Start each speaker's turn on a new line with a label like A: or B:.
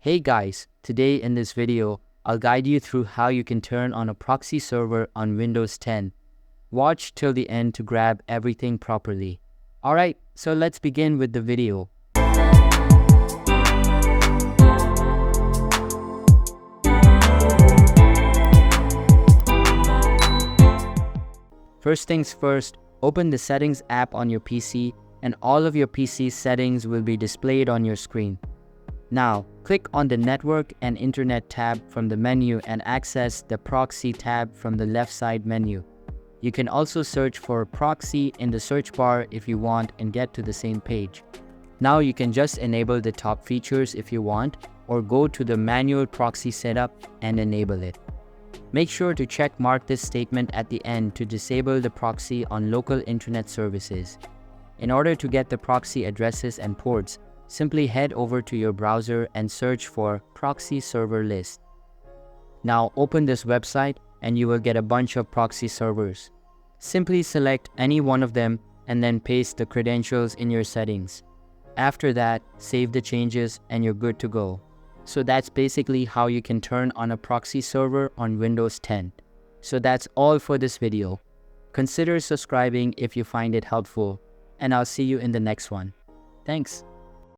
A: Hey guys, today in this video, I'll guide you through how you can turn on a proxy server on Windows 10. Watch till the end to grab everything properly. Alright, so let's begin with the video. First things first, open the Settings app on your PC and all of your PC's settings will be displayed on your screen. Now, click on the Network and Internet tab from the menu and access the Proxy tab from the left side menu. You can also search for Proxy in the search bar if you want and get to the same page. Now you can just enable the top features if you want, or go to the manual proxy setup and enable it. Make sure to check mark this statement at the end to disable the proxy on local internet services. In order to get the proxy addresses and ports, simply head over to your browser and search for Proxy Server List. Now open this website and you will get a bunch of proxy servers. Simply select any one of them and then paste the credentials in your settings. After that, save the changes and you're good to go. So that's basically how you can turn on a proxy server on Windows 10. So that's all for this video. Consider subscribing if you find it helpful, and I'll see you in the next one. Thanks.